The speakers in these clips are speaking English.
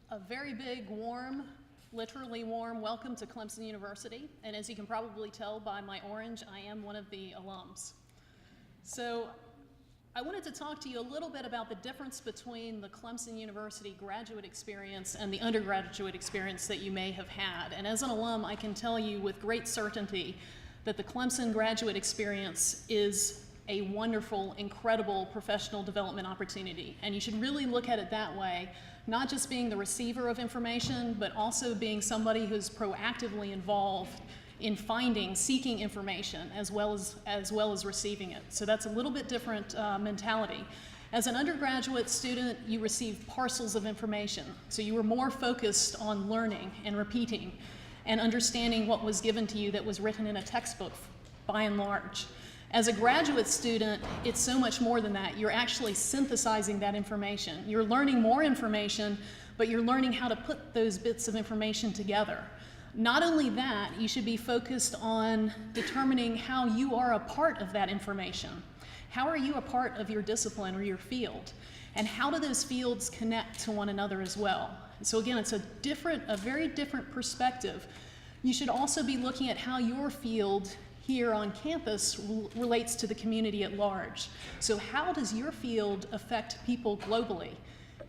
A very big, warm, literally warm welcome to Clemson University. And as you can probably tell by my orange, I am one of the alums. So I wanted to talk to you a little bit about the difference between the Clemson University graduate experience and the undergraduate experience that you may have had. And as an alum, I can tell you with great certainty that the Clemson graduate experience is a wonderful, incredible professional development opportunity. And you should really look at it that way, not just being the receiver of information, but also being somebody who's proactively involved in seeking information as well as receiving it. So that's a little bit different mentality. As an undergraduate student, you received parcels of information. So you were more focused on learning and repeating and understanding what was given to you that was written in a textbook by and large. As a graduate student, it's so much more than that. You're actually synthesizing that information. You're learning more information, but you're learning how to put those bits of information together. Not only that, you should be focused on determining how you are a part of that information. How are you a part of your discipline or your field? And how do those fields connect to one another as well? So again, it's a very different perspective. You should also be looking at how your field here on campus relates to the community at large. So how does your field affect people globally?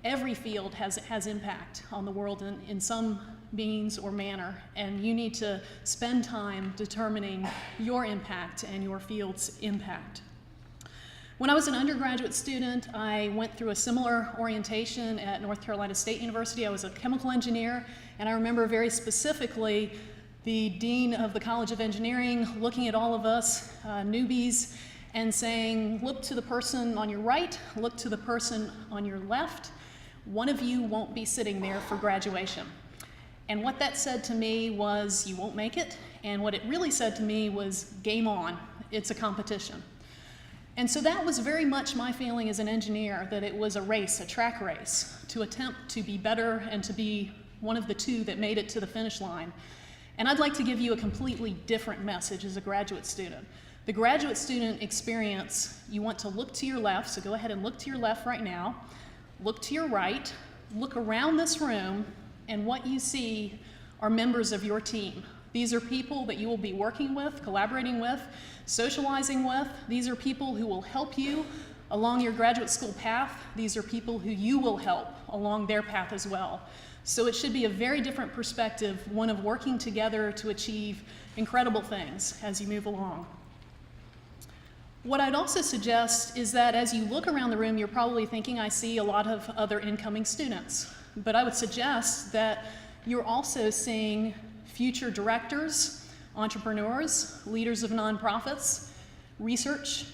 Every field has impact on the world in some means or manner, and you need to spend time determining your impact and your field's impact. When I was an undergraduate student, I went through a similar orientation at North Carolina State University. I was a chemical engineer, and I remember very specifically the dean of the College of Engineering looking at all of us newbies and saying, look to the person on your right, look to the person on your left. One of you won't be sitting there for graduation. And what that said to me was, you won't make it. And what it really said to me was, game on, it's a competition. And so that was very much my feeling as an engineer, that it was a race, a track race, to attempt to be better and to be one of the two that made it to the finish line. And I'd like to give you a completely different message as a graduate student. The graduate student experience, you want to look to your left, so go ahead and look to your left right now. Look to your right, look around this room, and what you see are members of your team. These are people that you will be working with, collaborating with, socializing with. These are people who will help you along your graduate school path. These are people who you will help along their path as well. So it should be a very different perspective, one of working together to achieve incredible things as you move along. What I'd also suggest is that as you look around the room, you're probably thinking, I see a lot of other incoming students. But I would suggest that you're also seeing future directors, entrepreneurs, leaders of nonprofits, researchers,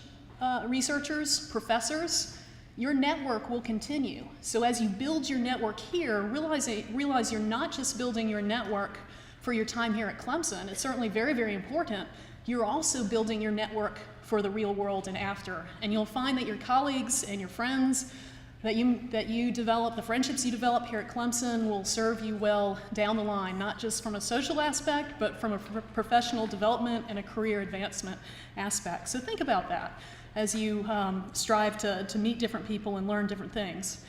professors. Your network will continue. So as you build your network here, realize you're not just building your network for your time here at Clemson. It's certainly very, very important. You're also building your network for the real world and after. And you'll find that your colleagues and your friends that you develop, the friendships you develop here at Clemson will serve you well down the line, not just from a social aspect, but from a professional development and a career advancement aspect. So think about that as you strive to meet different people and learn different things.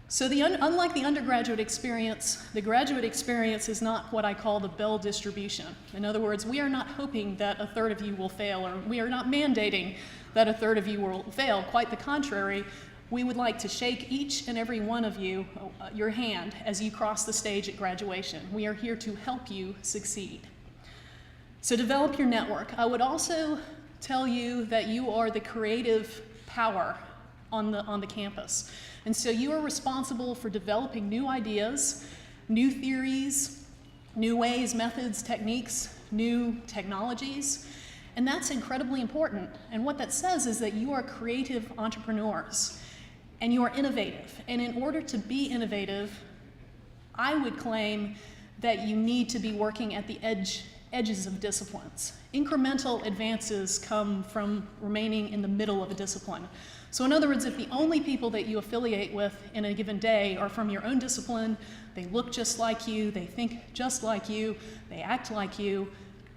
So unlike the undergraduate experience, the graduate experience is not what I call the Bell distribution. In other words, we are not hoping that a third of you will fail, or we are not mandating that a third of you will fail. Quite the contrary, we would like to shake each and every one of you, your hand, as you cross the stage at graduation. We are here to help you succeed. So develop your network. I would also tell you that you are the creative power on the campus. And so you are responsible for developing new ideas, new theories, new ways, methods, techniques, new technologies. And that's incredibly important. And what that says is that you are creative entrepreneurs and you are innovative. And in order to be innovative, I would claim that you need to be working at the edges of disciplines. Incremental advances come from remaining in the middle of a discipline. So in other words, if the only people that you affiliate with in a given day are from your own discipline, they look just like you, they think just like you, they act like you,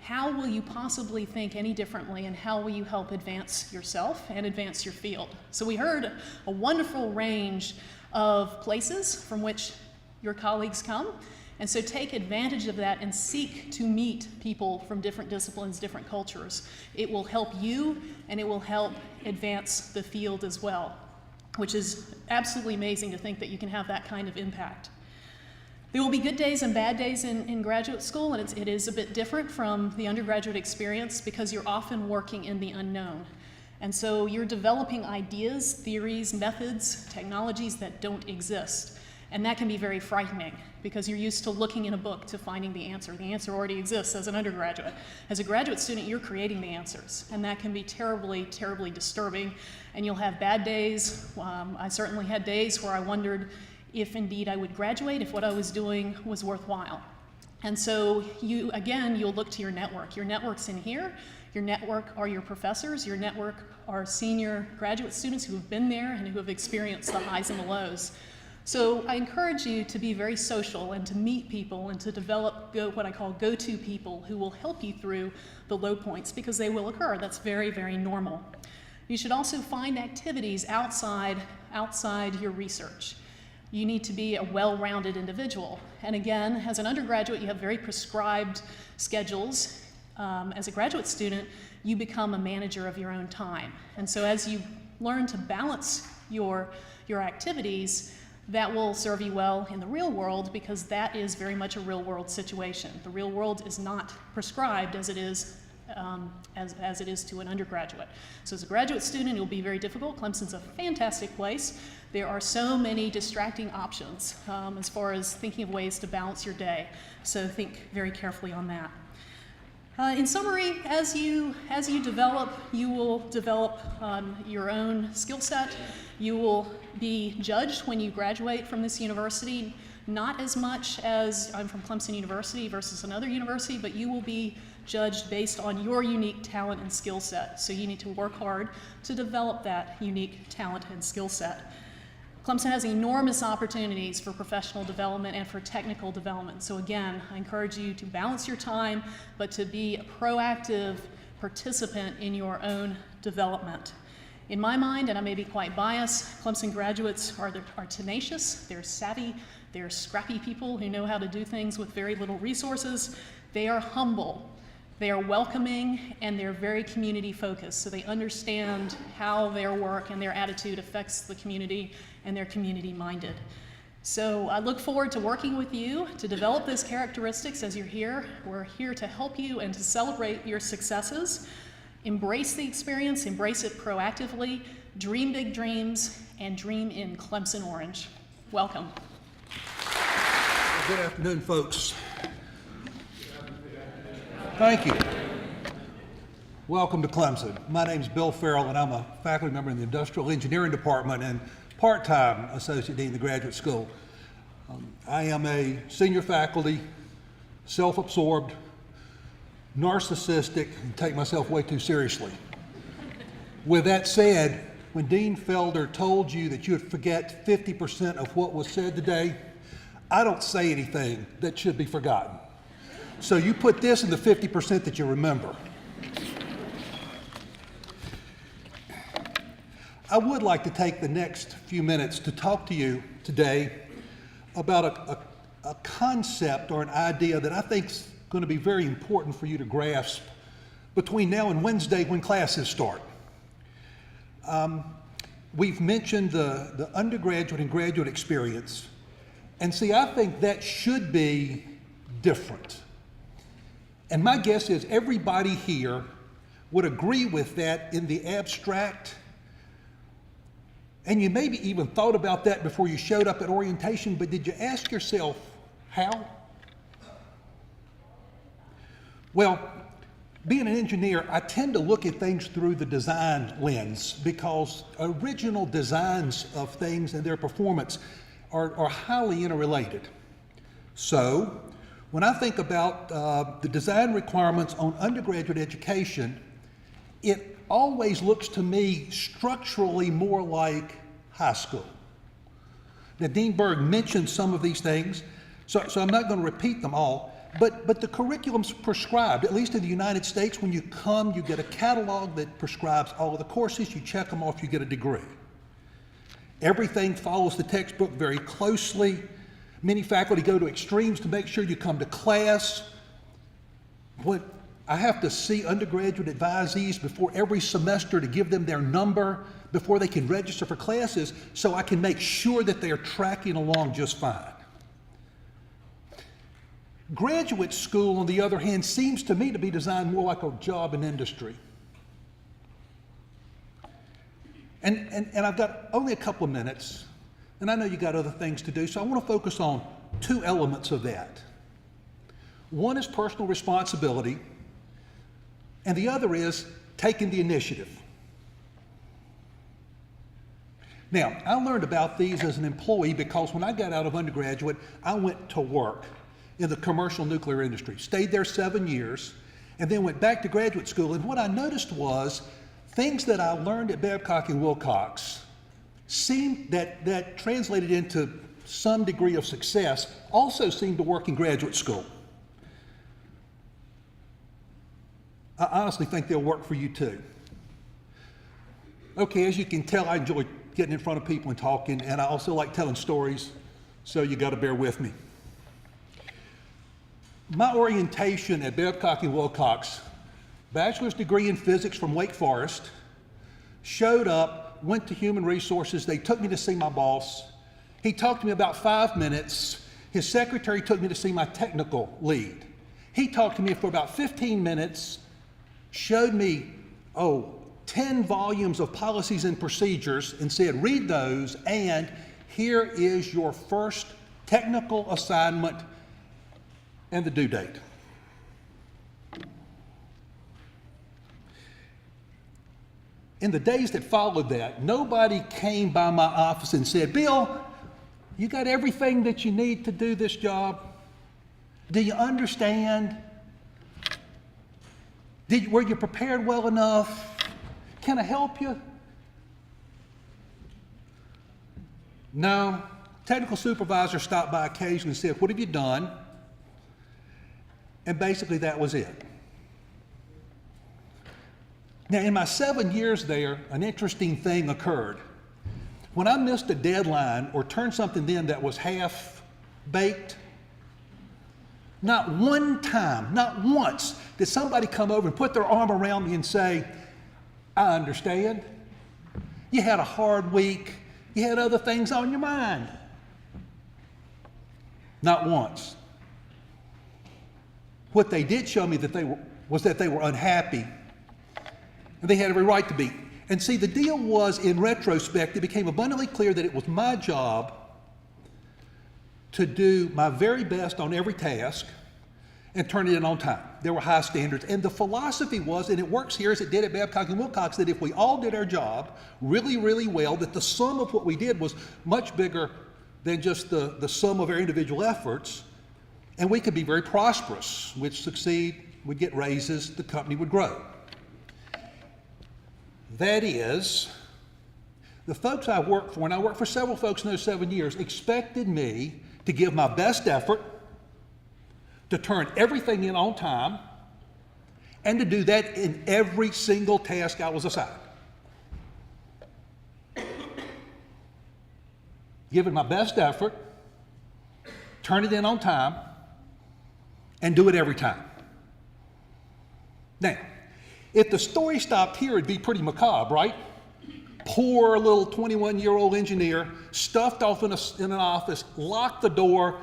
how will you possibly think any differently, and how will you help advance yourself and advance your field? So we heard a wonderful range of places from which your colleagues come. And so take advantage of that and seek to meet people from different disciplines, different cultures. It will help you, and it will help advance the field as well, which is absolutely amazing to think that you can have that kind of impact. There will be good days and bad days in graduate school, and it is a bit different from the undergraduate experience because you're often working in the unknown. And so you're developing ideas, theories, methods, technologies that don't exist. And that can be very frightening because you're used to looking in a book to finding the answer. The answer already exists as an undergraduate. As a graduate student, you're creating the answers, and that can be terribly, terribly disturbing. And you'll have bad days. I certainly had days where I wondered if indeed I would graduate, if what I was doing was worthwhile. And so you'll look to your network. Your network's in here. Your network are your professors. Your network are senior graduate students who have been there and who have experienced the highs and the lows. So I encourage you to be very social and to meet people and to develop what I call go-to people who will help you through the low points because they will occur. That's very, very normal. You should also find activities outside your research. You need to be a well-rounded individual. And again, as an undergraduate, you have very prescribed schedules. As a graduate student, you become a manager of your own time. And so as you learn to balance your activities, that will serve you well in the real world because that is very much a real world situation. The real world is not prescribed as it is as it is to an undergraduate. So as a graduate student, it will be very difficult. Clemson's a fantastic place. There are so many distracting options as far as thinking of ways to balance your day. So think very carefully on that. In summary, as you develop, you will develop your own skill set. You will be judged when you graduate from this university, not as much as I'm from Clemson University versus another university, but you will be judged based on your unique talent and skill set. So you need to work hard to develop that unique talent and skill set. Clemson has enormous opportunities for professional development and for technical development. So again, I encourage you to balance your time, but to be a proactive participant in your own development. In my mind, and I may be quite biased, Clemson graduates are tenacious, they're savvy, they're scrappy people who know how to do things with very little resources. They are humble, they are welcoming, and they're very community focused. So they understand how their work and their attitude affects the community, and they're community minded. So I look forward to working with you to develop those characteristics as you're here. We're here to help you and to celebrate your successes. Embrace the experience, embrace it proactively, dream big dreams, and dream in Clemson Orange. Welcome. Good afternoon, folks. Thank you. Welcome to Clemson. My name's Bill Ferrell, and I'm a faculty member in the Industrial Engineering Department and part-time Associate Dean of the Graduate School. I am a senior faculty, self-absorbed, narcissistic, and take myself way too seriously. With that said, when Dean Felder told you that you would forget 50% of what was said today, I don't say anything that should be forgotten. So you put this in the 50% that you remember. I would like to take the next few minutes to talk to you today about a concept or an idea that I think is going to be very important for you to grasp between now and Wednesday when classes start. We've mentioned the undergraduate and graduate experience, and see, I think that should be different. And my guess is everybody here would agree with that in the abstract, and you maybe even thought about that before you showed up at orientation, but did you ask yourself, how? Well, being an engineer, I tend to look at things through the design lens because original designs of things and their performance are highly interrelated. So, when I think about the design requirements on undergraduate education, it always looks to me structurally more like high school. Now, Dean Burg mentioned some of these things, so I'm not going to repeat them all. But the curriculum's prescribed, at least in the United States. When you come, you get a catalog that prescribes all of the courses, you check them off, you get a degree. Everything follows the textbook very closely, Many faculty go to extremes to make sure you come to class. What I have to see undergraduate advisees before every semester to give them their number before they can register for classes so I can make sure that they are tracking along just fine. Graduate school, on the other hand, seems to me to be designed more like a job in industry. And I've got only a couple of minutes, and I know you got other things to do, so I want to focus on two elements of that. One is personal responsibility, and the other is taking the initiative. Now, I learned about these as an employee because when I got out of undergraduate, I went to work in the commercial nuclear industry, stayed there 7 years, and then went back to graduate school. And what I noticed was things that I learned at Babcock and Wilcox seemed that translated into some degree of success also seemed to work in graduate school. I honestly think they'll work for you too. Okay, as you can tell, I enjoy getting in front of people and talking, and I also like telling stories, so you got to bear with me. My orientation at Babcock and Wilcox, bachelor's degree in physics from Wake Forest, showed up, went to human resources. They took me to see my boss. He talked to me about 5 minutes. His secretary took me to see my technical lead. He talked to me for about 15 minutes, showed me, 10 volumes of policies and procedures and said, read those, and here is your first technical assignment and the due date. In the days that followed that, nobody came by my office and said, Bill, you got everything that you need to do this job? Do you understand? Were you prepared well enough? Can I help you? No. Technical supervisor stopped by occasionally and said, what have you done? And basically that was it. Now, in my 7 years there, an interesting thing occurred. When I missed a deadline or turned something in that was half-baked, not one time, not once, did somebody come over and put their arm around me and say, I understand. You had a hard week. You had other things on your mind. Not once. What they did show me was that they were unhappy, and they had every right to be. And see, the deal was, in retrospect, it became abundantly clear that it was my job to do my very best on every task and turn it in on time. There were high standards. And the philosophy was, and it works here as it did at Babcock and Wilcox, that if we all did our job really, really well, that the sum of what we did was much bigger than just the sum of our individual efforts, and we could be very prosperous. We'd succeed, we'd get raises, the company would grow. That is, the folks I worked for, and I worked for several folks in those 7 years, expected me to give my best effort, to turn everything in on time, and to do that in every single task I was assigned. Give it my best effort, turn it in on time, and do it every time. Now, if the story stopped here, it'd be pretty macabre, right? Poor little 21-year-old engineer, stuffed off in an office, locked the door,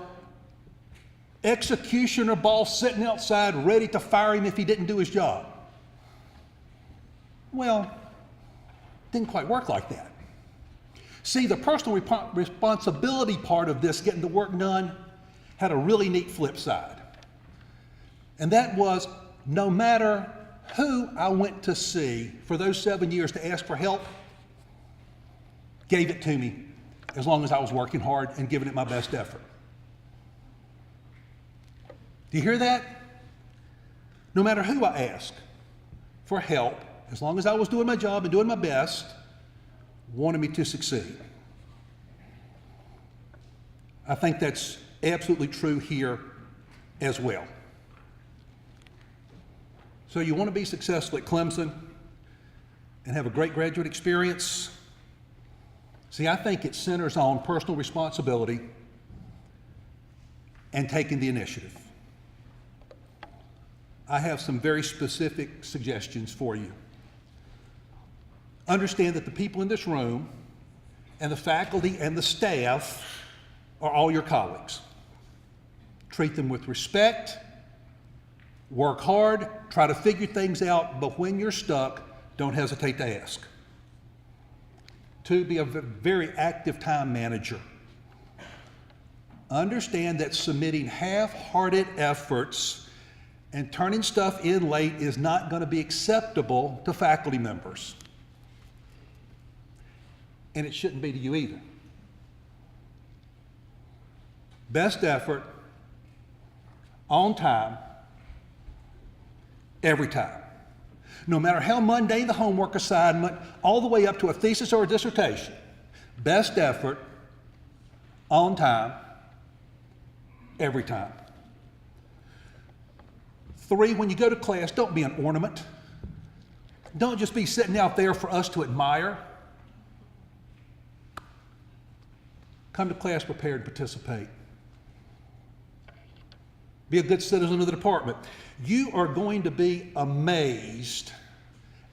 executioner boss sitting outside ready to fire him if he didn't do his job. Well, it didn't quite work like that. See, the personal responsibility part of this, getting the work done, had a really neat flip side. And that was, no matter who I went to see for those 7 years to ask for help, gave it to me as long as I was working hard and giving it my best effort. Do you hear that? No matter who I asked for help, as long as I was doing my job and doing my best, wanted me to succeed. I think that's absolutely true here as well. So you want to be successful at Clemson and have a great graduate experience? See, I think it centers on personal responsibility, and taking the initiative. I have some very specific suggestions for you. Understand that the people in this room and the faculty and the staff are all your colleagues. Treat them with respect, work hard, try to figure things out, but when you're stuck, don't hesitate to ask. 2, be a very active time manager. Understand that submitting half-hearted efforts and turning stuff in late is not going to be acceptable to faculty members. And it shouldn't be to you either. Best effort, on time, every time. No matter how mundane the homework assignment, all the way up to a thesis or a dissertation. Best effort, on time, every time. 3, when you go to class, don't be an ornament. Don't just be sitting out there for us to admire. Come to class prepared to participate. Be a good citizen of the department. You are going to be amazed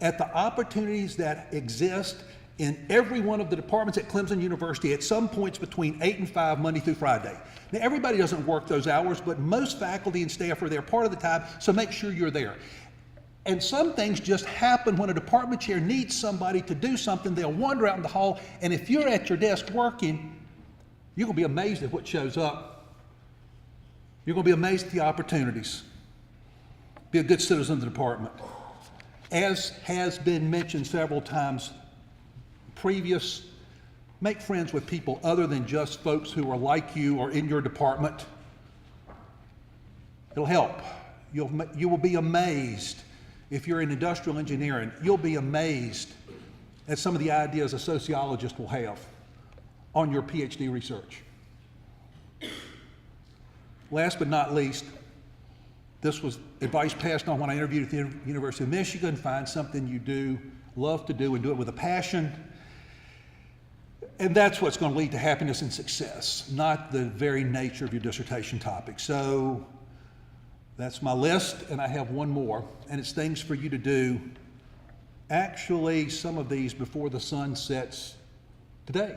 at the opportunities that exist in every one of the departments at Clemson University at some points between 8 and 5, Monday through Friday. Now, everybody doesn't work those hours, but most faculty and staff are there part of the time, so make sure you're there. And some things just happen when a department chair needs somebody to do something. They'll wander out in the hall, and if you're at your desk working, you're going to be amazed at what shows up. You're going to be amazed at the opportunities. Be a good citizen of the department. As has been mentioned several times previous, make friends with people other than just folks who are like you or in your department. It'll help. You will be amazed if you're in industrial engineering. You'll be amazed at some of the ideas a sociologist will have on your PhD research. Last but not least, this was advice passed on when I interviewed at the University of Michigan. Find something you do, love to do, and do it with a passion. And that's what's going to lead to happiness and success, not the very nature of your dissertation topic. So that's my list, and I have one more, and it's things for you to do. Actually, some of these before the sun sets today.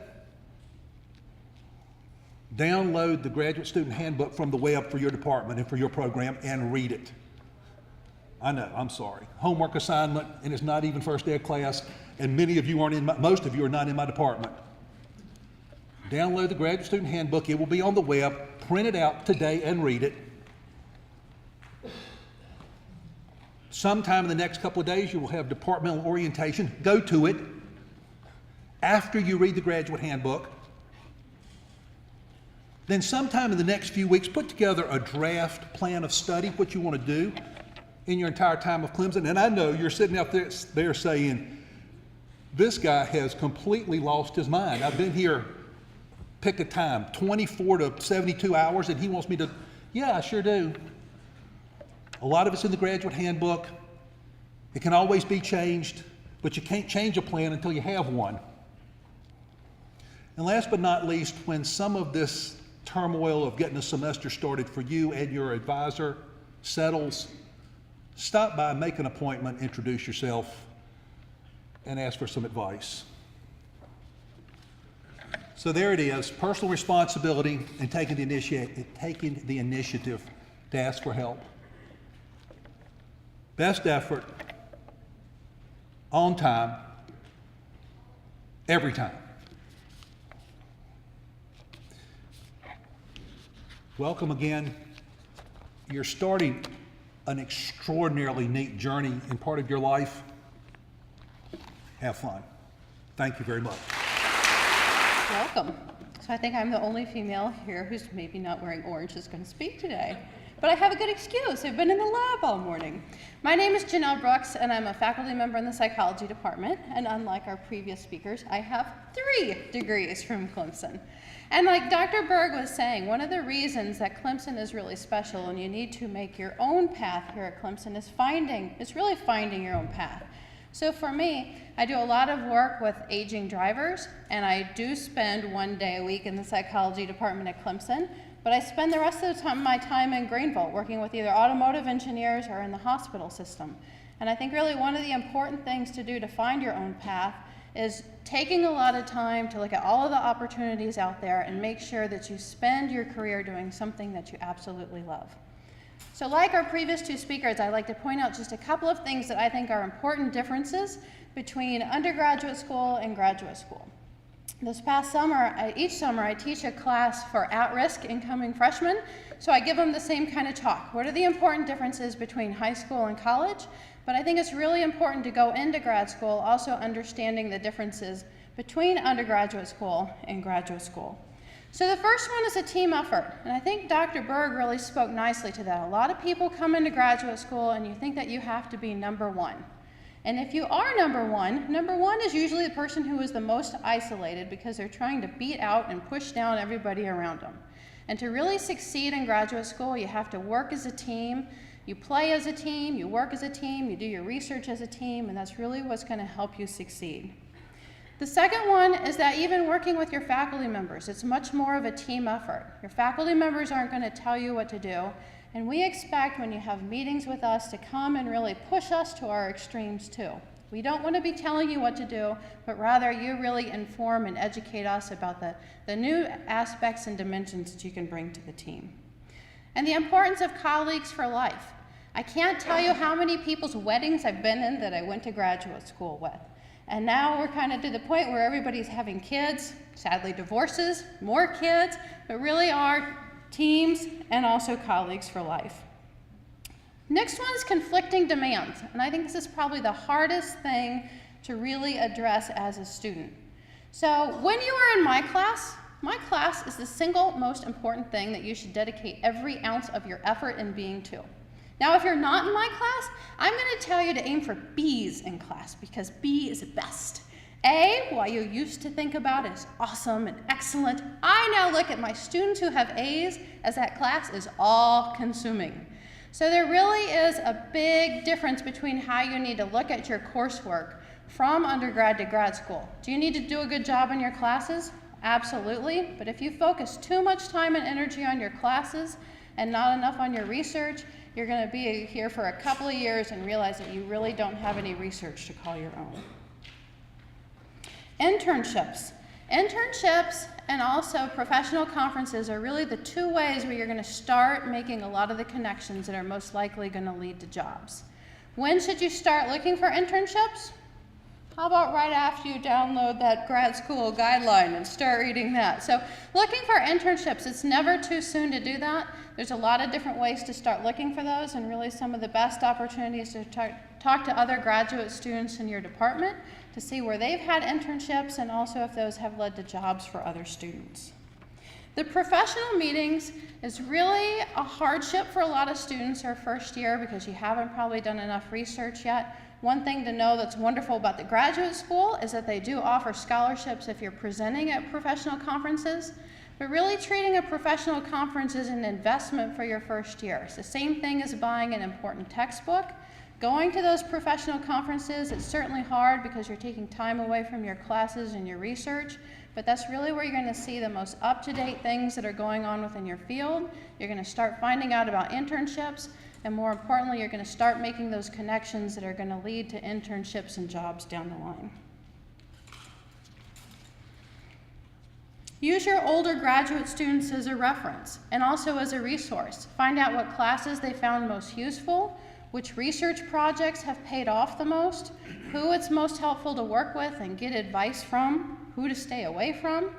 Download the Graduate Student Handbook from the web for your department and for your program and read it. I know, I'm sorry. Homework assignment, and it's not even first day of class, and many of you aren't in most of you are not in my department. Download the Graduate Student Handbook. It will be on the web. Print it out today and read it. Sometime in the next couple of days, you will have departmental orientation. Go to it after you read the Graduate Handbook. Then sometime in the next few weeks, put together a draft plan of study, what you want to do in your entire time of Clemson. And I know you're sitting out there saying, this guy has completely lost his mind. I've been here, pick a time, 24 to 72 hours, and he wants me to, yeah, I sure do. A lot of it's in the Graduate Handbook. It can always be changed, but you can't change a plan until you have one. And last but not least, when some of this turmoil of getting a semester started for you and your advisor settles, stop by, make an appointment, introduce yourself, and ask for some advice. So there it is, personal responsibility and taking the initiative to ask for help. Best effort, on time, every time. Welcome again. You're starting an extraordinarily neat journey in part of your life. Have fun. Thank you very much. Welcome. So I think I'm the only female here who's maybe not wearing orange who's going to speak today. But I have a good excuse. I've been in the lab all morning. My name is Johnell Brooks, and I'm a faculty member in the psychology department. And unlike our previous speakers, I have 3 degrees from Clemson. And like Dr. Burg was saying, one of the reasons that Clemson is really special and you need to make your own path here at Clemson is really finding your own path. So for me, I do a lot of work with aging drivers, and I do spend 1 day a week in the psychology department at Clemson, but I spend the rest of the time, my time in Greenville working with either automotive engineers or in the hospital system. And I think really one of the important things to do to find your own path is taking a lot of time to look at all of the opportunities out there and make sure that you spend your career doing something that you absolutely love. So like our previous two speakers, I'd like to point out just a couple of things that I think are important differences between undergraduate school and graduate school. This past summer, each summer I teach a class for at-risk incoming freshmen, so I give them the same kind of talk. What are the important differences between high school and college? But I think it's really important to go into grad school also understanding the differences between undergraduate school and graduate school. So the first one is a team effort, and I think Dr. Burg really spoke nicely to that. A lot of people come into graduate school and you think that you have to be number one. And if you are number one is usually the person who is the most isolated because they're trying to beat out and push down everybody around them. And to really succeed in graduate school, you have to work as a team, you play as a team, you work as a team, you do your research as a team, and that's really what's going to help you succeed. The second one is that even working with your faculty members, it's much more of a team effort. Your faculty members aren't going to tell you what to do, and we expect when you have meetings with us to come and really push us to our extremes too. We don't want to be telling you what to do, but rather you really inform and educate us about the new aspects and dimensions that you can bring to the team. And the importance of colleagues for life. I can't tell you how many people's weddings I've been in that I went to graduate school with. And now we're kind of to the point where everybody's having kids, sadly divorces, more kids, but really are teams and also colleagues for life. Next one is conflicting demands, and I think this is probably the hardest thing to really address as a student. So when you are in my class is the single most important thing that you should dedicate every ounce of your effort and being to. Now, if you're not in my class, I'm going to tell you to aim for B's in class because B is best. A, what you used to think about as awesome and excellent, I now look at my students who have A's as that class is all-consuming. So there really is a big difference between how you need to look at your coursework from undergrad to grad school. Do you need to do a good job in your classes? Absolutely, but if you focus too much time and energy on your classes and not enough on your research, you're going to be here for a couple of years and realize that you really don't have any research to call your own. Internships. Internships and also professional conferences are really the two ways where you're going to start making a lot of the connections that are most likely going to lead to jobs. When should you start looking for internships? How about right after you download that grad school guideline and start reading that? So looking for internships, it's never too soon to do that. There's a lot of different ways to start looking for those, and really some of the best opportunities to talk to other graduate students in your department to see where they've had internships and also if those have led to jobs for other students. The professional meetings is really a hardship for a lot of students their first year because you haven't probably done enough research yet. One thing to know that's wonderful about the graduate school is that they do offer scholarships if you're presenting at professional conferences, but really treating a professional conference as an investment for your first year. It's the same thing as buying an important textbook. Going to those professional conferences, it's certainly hard because you're taking time away from your classes and your research, but that's really where you're going to see the most up-to-date things that are going on within your field. You're going to start finding out about internships, and more importantly, you're going to start making those connections that are going to lead to internships and jobs down the line. Use your older graduate students as a reference and also as a resource. Find out what classes they found most useful, which research projects have paid off the most, who it's most helpful to work with and get advice from, who to stay away from.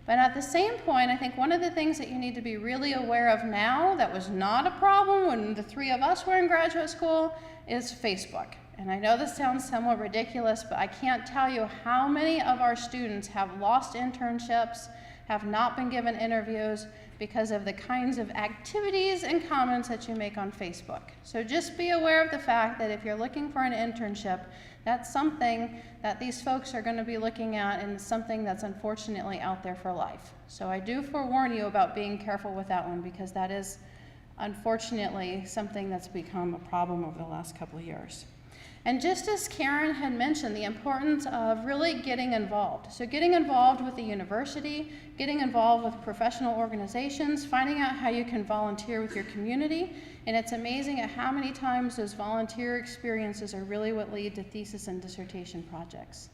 But at the same point, I think one of the things that you need to be really aware of now that was not a problem when the three of us were in graduate school is Facebook. And I know this sounds somewhat ridiculous, but I can't tell you how many of our students have lost internships, have not been given interviews because of the kinds of activities and comments that you make on Facebook. So just be aware of the fact that if you're looking for an internship, that's something that these folks are going to be looking at, and something that's unfortunately out there for life. So I do forewarn you about being careful with that one, because that is unfortunately something that's become a problem over the last couple of years. And just as Karen had mentioned, the importance of really getting involved. So getting involved with the university, getting involved with professional organizations, finding out how you can volunteer with your community. And it's amazing at how many times those volunteer experiences are really what lead to thesis and dissertation projects.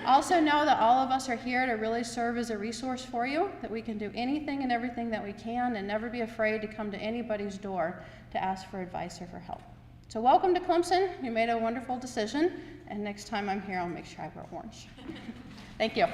Also know that all of us are here to really serve as a resource for you, that we can do anything and everything that we can and never be afraid to come to anybody's door to ask for advice or for help. So welcome to Clemson. You made a wonderful decision, and next time I'm here, I'll make sure I wear orange. Thank you.